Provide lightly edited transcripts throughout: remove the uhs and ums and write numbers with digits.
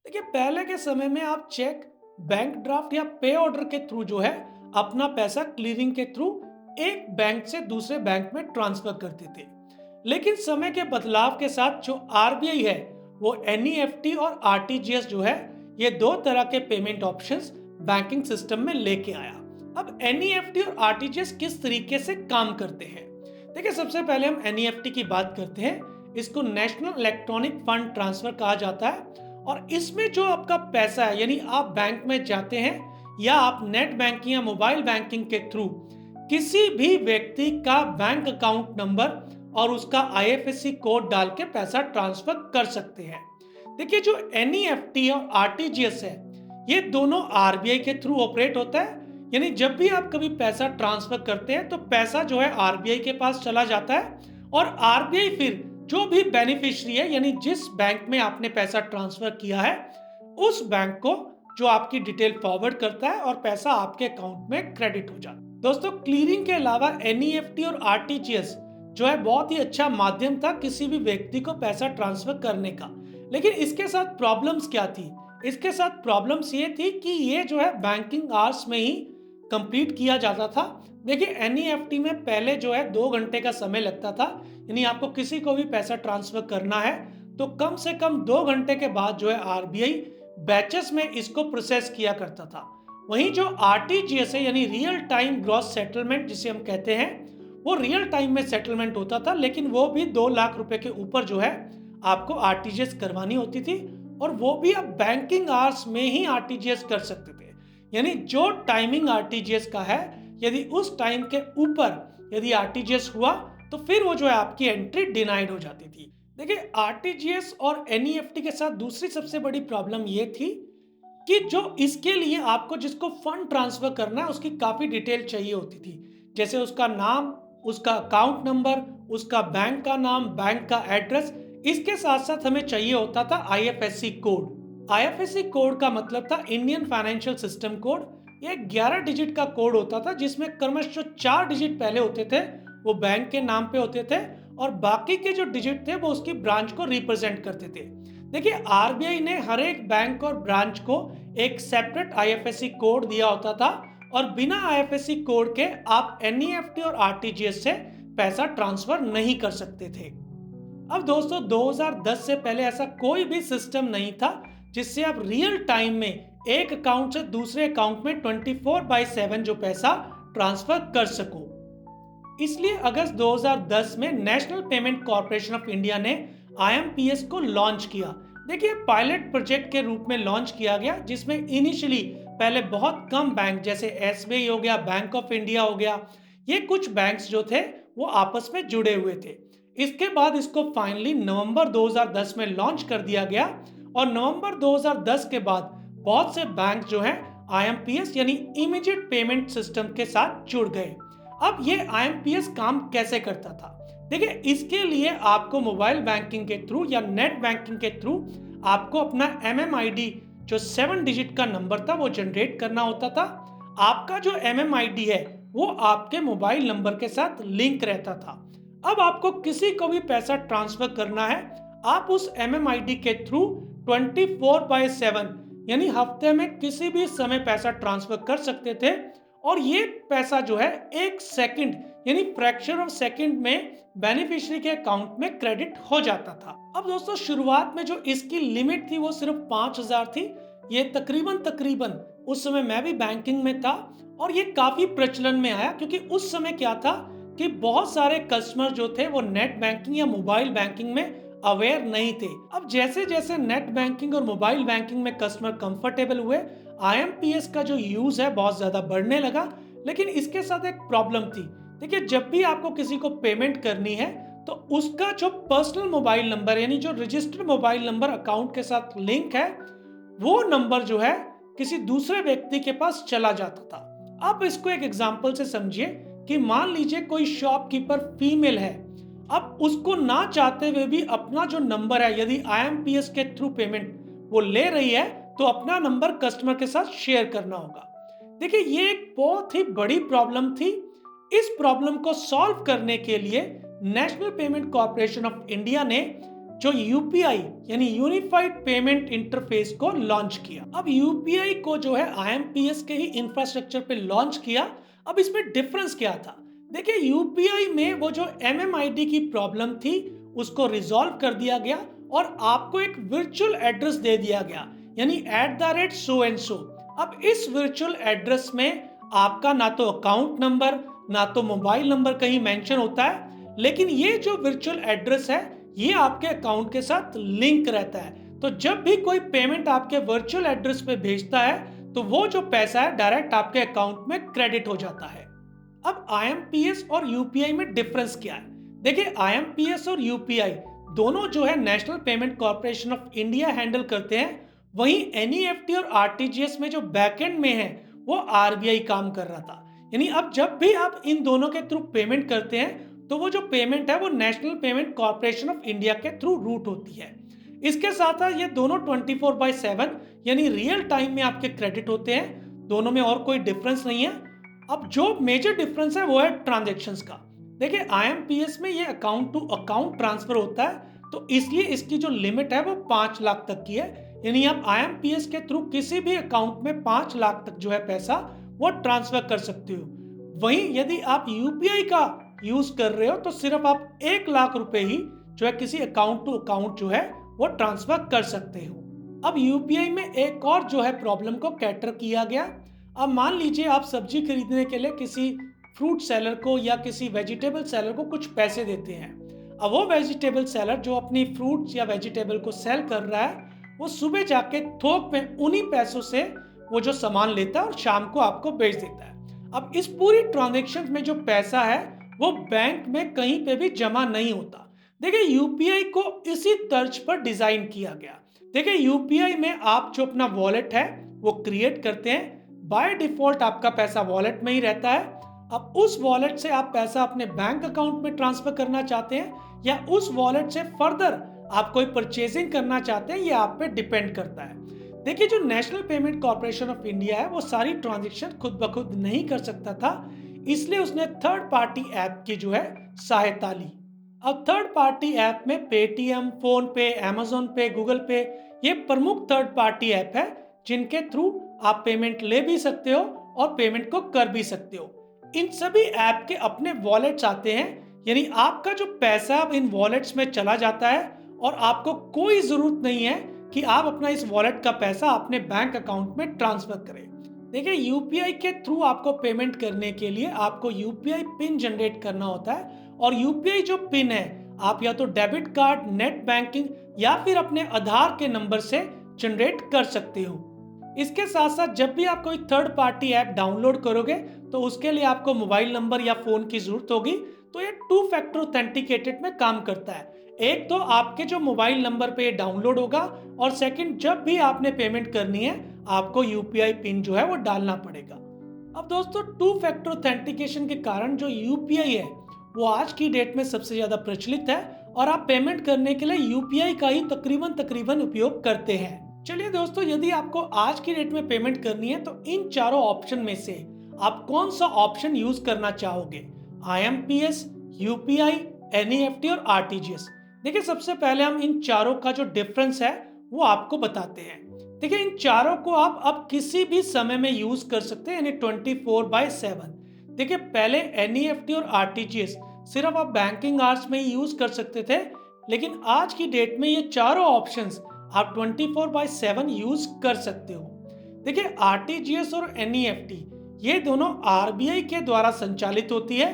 देखिए पहले के समय में आप चेक, बैंक ड्राफ्ट या पे ऑर्डर के थ्रू जो है अपना पैसा क्लियरिंग के थ्रू एक बैंक से दूसरे बैंक में ट्रांसफर करते थे। लेकिन समय के बदलाव के साथ जो आरबीआई है वो एनईएफटी और आरटीजीएस जो है ये दो तरह के पेमेंट ऑप्शंस बैंकिंग सिस्टम में लेके आया। अब एनईएफटी और आरटीजीएस किस तरीके से काम करते हैं? देखिए सबसे पहले हम एनईएफटी की बात करते हैं। इसको नेशनल इलेक्ट्रॉनिक फंड ट्रांसफर कहा जाता है और इसमें जो आपका पैसा है यानी आप बैंक में जाते हैं या आप नेट बैंकिंग या मोबाइल बैंकिंग के थ्रू किसी भी व्यक्ति का बैंक अकाउंट नंबर और उसका आईएफएससी कोड डाल के पैसा ट्रांसफर कर सकते हैं। देखिए जो एनईएफटी और आरटीजीएस है ये दोनों आरबीआई के थ्रू ऑपरेट होता है। यानी जब भी आप कभी पैसा ट्रांसफर करते हैं तो पैसा जो है आरबीआई के पास चला जाता है और आरबीआई फिर जो भी बेनिफिशियरी है यानी जिस बैंक में आपने पैसा ट्रांसफर किया है उस बैंक को जो आपकी डिटेल फॉरवर्ड करता है और पैसा आपके अकाउंट में क्रेडिट हो जाता है। दोस्तों क्लियरिंग के अलावा एनईएफटी और आरटीजीएस जो है बहुत ही अच्छा माध्यम था किसी भी व्यक्ति को पैसा ट्रांसफर करने का। लेकिन इसके साथ प्रॉब्लम्स क्या थी? इसके साथ प्रॉब्लम्स ये थी कि ये जो है बैंकिंग आवर्स में ही कंप्लीट किया जाता था। देखिए एनईएफटी में पहले जो है 2 घंटे का समय लगता था। यानी आपको किसी को भी पैसा ट्रांसफर करना है तो कम से कम 2 घंटे के बाद जो है आरबीआई बैचेस में इसको प्रोसेस किया करता था। वहीं जो आरटीजीएस है यानी रियल टाइम ग्रॉस सेटलमेंट जिसे हम कहते हैं वो रियल टाइम में सेटलमेंट होता था, लेकिन वो भी 2 लाख रुपए के ऊपर जो है आपको आरटीजीएस करवानी होती थी और वो भी आप बैंकिंग आवर्स में ही आरटीजीएस कर सकते थे। यानी जो टाइमिंग आरटीजीएस का है यदि उस टाइम के ऊपर यदि आरटीजीएस हुआ तो फिर वो जो है आपकी एंट्री डिनाइड हो जाती थी। देखिए आरटीजीएस और एनईएफटी के साथ दूसरी सबसे बड़ी प्रॉब्लम ये थी कि जो इसके लिए आपको जिसको फंड ट्रांसफर करना है उसकी काफी डिटेल चाहिए होती थी। जैसे उसका नाम, उसका अकाउंट नंबर, उसका बैंक का नाम, बैंक का एड्रेस। इसके साथ साथ हमें चाहिए होता था आईएफएससी कोड। आईएफएससी कोड का मतलब था इंडियन फाइनेंशियल सिस्टम कोड। ये 11 डिजिट का कोड होता था जिसमें क्रमशः 4 डिजिट पहले होते थे वो बैंक के नाम पे होते थे और बाकी के जो डिजिट थे वो उसकी ब्रांच को रिप्रेजेंट करते थे। देखिए आरबीआई ने हर एक बैंक और ब्रांच को एक सेपरेट आईएफएससी कोड दिया होता था और बिना आईएफएससी कोड के आप एनईएफटी और आरटीजीएस से पैसा ट्रांसफर नहीं कर सकते थे। अब दोस्तों 2010 से पहले ऐसा कोई भी सिस्टम नहीं था जिससे आप रियल टाइम में एक अकाउंट से दूसरे अकाउंट में 24/7 जो पैसा ट्रांसफर कर सको। इसलिए अगस्त 2010 में national payment corporation of India ने आईएमपीएस को लॉन्च किया। देखिए पायलट प्रोजेक्ट के रूप में लॉन्च किया गया जिसमें इनिशियली पहले बहुत कम बैंक जैसे एसबीआई हो गया, बैंक ऑफ इंडिया हो गया, ये कुछ बैंक्स जो थे वो आपस में जुड़े हुए थे। इसके बाद इसको फाइनली नवंबर 2010 में लॉन्च कर दिया गया और नवंबर 2010 के बाद बहुत से बैंक जो हैं आईएमपीएस यानी इमीडिएट पेमेंट सिस्टम के साथ जुड़ गए। अब ये आईएमपीएस काम कैसे करता था? देखिए इसके लिए आपको मोबाइल बैंकिंग के थ्रू या नेट बैंकिंग के थ्रू आपको अपना एमएमआईडी जो 7 डिजिट का नंबर था वो जनरेट करना होता था। आपका जो एमएमआईडी है वो आपके मोबाइल नंबर के साथ लिंक रहता था। अब आपको किसी को भी पैसा ट्रांसफर करना है आप उस एमएमआईडी के थ्रू 24/7 यानी हफ्ते में किसी भी समय पैसा ट्रांसफर कर सकते थे और ये पैसा जो है 1 सेकंड यानी फ्रैक्शन ऑफ सेकंड में बेनिफिशियरी के अकाउंट में क्रेडिट हो जाता था। अब दोस्तों शुरुआत में जो इसकी लिमिट थी वो सिर्फ 5,000 थी। ये तकरीबन तकरीबन उस समय मैं भी बैंकिंग में था और ये काफी प्रचलन में आया क्योंकि उस समय क्या था कि बहुत सारे कस्टमर जो थे वो नेट बैंकिंग या मोबाइल बैंकिंग में अवेयर नहीं थे। अब जैसे जैसे नेट बैंकिंग और मोबाइल बैंकिंग में कस्टमर कंफर्टेबल हुए आईएमपीएस का जो यूज है बहुत ज्यादा बढ़ने लगा। लेकिन इसके साथ एक प्रॉब्लम थी। देखिए जब भी आपको किसी को पेमेंट करनी है तो उसका जो पर्सनल मोबाइल नंबर यानी जो रजिस्टर्ड मोबाइल नंबर अकाउंट के साथ लिंक है वो नंबर जो है किसी दूसरे व्यक्ति के पास चला जाता था। आप इसको एक एग्जांपल से समझिए कि मान लीजिए कोई शॉपकीपर फीमेल है। अब उसको ना चाहते हुए भी अपना जो नंबर है यदि आईएमपीएस के थ्रू पेमेंट वो ले रही है तो अपना नंबर कस्टमर के साथ शेयर करना होगा। देखिए ये एक बहुत ही बड़ी प्रॉब्लम थी। इस प्रॉब्लम को सॉल्व करने के लिए national payment corporation of India ने जो यूपीआई यानी यूनिफाइड पेमेंट इंटरफेस को लॉन्च किया। अब यूपीआई को जो है आईएमपीएस के ही इंफ्रास्ट्रक्चर पे लॉन्च किया। अब इसमें डिफरेंस क्या था? देखिए, यूपीआई में वो जो एमएमआईडी की प्रॉब्लम थी उसको रिजॉल्व कर दिया गया और आपको एक वर्चुअल एड्रेस दे दिया गया, यानी @so and so। अब इस वर्चुअल एड्रेस में आपका ना तो अकाउंट नंबर ना तो मोबाइल नंबर कहीं मेंशन होता है, लेकिन ये जो वर्चुअल एड्रेस है ये आपके अकाउंट के साथ लिंक रहता है। तो जब भी कोई पेमेंट आपके वर्चुअल एड्रेस पे भेजता है तो वो जो पैसा है डायरेक्ट आपके अकाउंट में क्रेडिट हो जाता है। अब आईएमपीएस और यूपीआई में डिफरेंस क्या है? देखिए, आईएमपीएस और यूपीआई दोनों जो है national payment corporation of India handle करते हैं, वहीं एनईएफटी और आरटीजीएस में जो बैकएंड में है वो आरबीआई काम कर रहा था। यानी अब जब भी आप इन दोनों के थ्रू पेमेंट करते हैं तो वो जो पेमेंट है वो national payment corporation of India के थ्रू रूट होती है। इसके साथ साथ ये दोनों 24/7 यानी रियल टाइम में आपके क्रेडिट होते हैं। दोनों में और कोई डिफरेंस नहीं है। अब जो मेजर डिफरेंस है वो है ट्रांजैक्शंस का। देखिए, आईएमपीएस में ये अकाउंट टू अकाउंट ट्रांसफर होता है, तो इसलिए इसकी जो लिमिट है वो 5 लाख तक की है। यानी आप आईएमपीएस के थ्रू किसी भी अकाउंट में 5 लाख तक जो है पैसा वो ट्रांसफर कर सकते हो। वहीं यदि आप यूपीआई का यूज कर रहे हो तो सिर्फ आप 1 लाख रुपए ही जो है किसी अकाउंट टू अकाउंट जो है वो ट्रांसफर कर सकते हो। अब यूपीआई में एक और जो है प्रॉब्लम को कैटर किया गया। अब मान लीजिए आप सब्जी खरीदने के लिए किसी फ्रूट सेलर को या किसी वेजिटेबल सेलर को कुछ पैसे देते हैं। अब वो वेजिटेबल सेलर जो अपनी फ्रूट्स या वेजिटेबल को सेल कर रहा है वो सुबह जाके थोक में उन्हीं पैसों से वो जो सामान लेता है और शाम को आपको बेच देता है। अब इस पूरी ट्रांजैक्शन में जो पैसा है वो बैंक में कहीं पे भी जमा नहीं होता। देखिए, यूपीआई को इसी तर्ज पर डिजाइन किया गया। देखिए, यूपीआई में आप जो अपना वॉलेट है वो क्रिएट करते हैं। बाय डिफॉल्ट आपका पैसा वॉलेट में ही रहता है। अब उस वॉलेट से आप पैसा अपने बैंक अकाउंट में ट्रांसफर करना चाहते हैं या उस वॉलेट से फर्दर आप कोई परचेजिंग करना चाहते हैं, ये आप पे डिपेंड करता है। देखिए, जो national payment corporation of India है वो सारी ट्रांजैक्शन खुद ब खुद नहीं कर सकता था, इसलिए उसने थर्ड पार्टी ऐप की जो है सहायता ली। अब थर्ड पार्टी ऐप में पेटीएम, फोन पे, अमेजोन पे, गूगल पे ये प्रमुख थर्ड पार्टी ऐप है जिनके थ्रू आप पेमेंट ले भी सकते हो और पेमेंट को कर भी सकते हो। इन सभी ऐप के अपने वॉलेट्स आते हैं, यानी आपका जो पैसा अब इन वॉलेट्स में चला जाता है और आपको कोई जरूरत नहीं है कि आप अपना इस वॉलेट का पैसा अपने बैंक अकाउंट में ट्रांसफर करें। देखिए, यूपीआई के थ्रू आपको पेमेंट करने के लिए आपको यूपीआई पिन जनरेट करना होता है और यूपीआई जो पिन है आप या तो डेबिट कार्ड, नेट बैंकिंग या फिर अपने आधार के नंबर से जनरेट कर सकते हो। इसके साथ साथ जब भी आप कोई थर्ड पार्टी ऐप डाउनलोड करोगे तो उसके लिए आपको मोबाइल नंबर या फोन की जरूरत होगी। तो ये 2 फैक्टर ऑथेंटिकेटेड में काम करता है। एक तो आपके जो मोबाइल नंबर पे डाउनलोड होगा और सेकंड जब भी आपने पेमेंट करनी है आपको यूपीआई पिन जो है वो डालना पड़ेगा। अब दोस्तों, 2 फैक्टर ऑथेंटिकेशन के कारण जो यूपीआई है वो आज की डेट में सबसे ज्यादा प्रचलित है और आप पेमेंट करने के लिए यूपीआई का ही तकरीबन उपयोग करते हैं। चलिए दोस्तों, यदि आपको आज की डेट में पेमेंट करनी है तो इन चारों ऑप्शन में से आप कौन सा ऑप्शन यूज करना चाहोगे? आईएमपीएस, यूपीआई, एनईएफटी और आरटीजीएस। देखिए, सबसे पहले हम इन चारों का जो डिफरेंस है वो आपको बताते हैं। देखिए, इन चारों को आप अब किसी भी समय में यूज कर सकते हैं, यानी 24/7। देखिए, पहले एनईएफटी और आरटीजीएस सिर्फ आप बैंकिंग आवर्स में ही यूज कर सकते थे, लेकिन आज की डेट में ये चारों ऑप्शंस आप 24/7 यूज कर सकते हो। देखिए, आरटीजीएस और एनईएफटी ये दोनों आरबीआई के द्वारा संचालित होती है।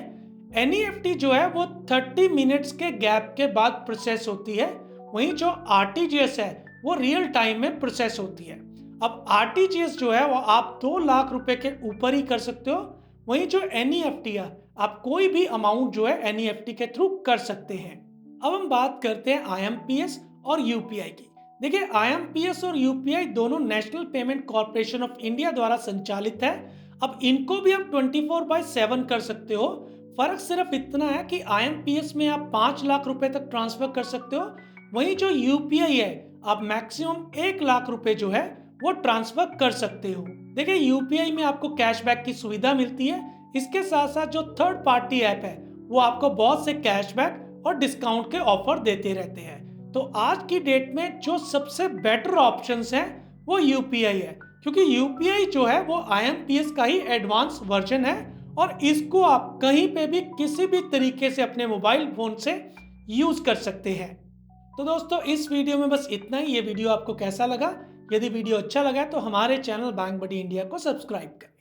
एनईएफटी जो है वो 30 मिनट्स के गैप के बाद प्रोसेस होती है, वहीं जो आरटीजीएस है वो रियल टाइम में प्रोसेस होती है। अब आरटीजीएस जो है वो आप 2 लाख रुपए के ऊपर ही कर सकते हो, वहीं जो एनईएफटी है आप कोई भी अमाउंट जो है एनईएफटी के थ्रू कर सकते हैं। अब हम बात करते हैं आईएमपीएस और यूपीआई की। देखिए, आईएमपीएस और यूपीआई दोनों national payment corporation of India द्वारा संचालित है। अब इनको भी आप 24/7 कर सकते हो। फर्क सिर्फ इतना है कि आईएमपीएस में आप 5 लाख रुपए तक ट्रांसफर कर सकते हो, वहीं जो यूपीआई है आप मैक्सिमम 1 लाख रुपए जो है वो ट्रांसफर कर सकते हो। देखिए, यूपीआई में आपको कैशबैक की सुविधा मिलती है। इसके साथ साथ जो थर्ड पार्टी ऐप है वो आपको बहुत से कैशबैक और डिस्काउंट के ऑफर देते रहते हैं। तो आज की डेट में जो सबसे बेटर ऑप्शंस हैं वो यूपीआई है, क्योंकि यूपीआई जो है वो आईएमपीएस का ही एडवांस वर्जन है और इसको आप कहीं पे भी किसी भी तरीके से अपने मोबाइल फोन से यूज कर सकते हैं। तो दोस्तों इस वीडियो में बस इतना ही। ये वीडियो आपको कैसा लगा? यदि वीडियो अच्छा लगा है तो हमारे चैनल बैंक बडी इंडिया को सब्सक्राइब करें।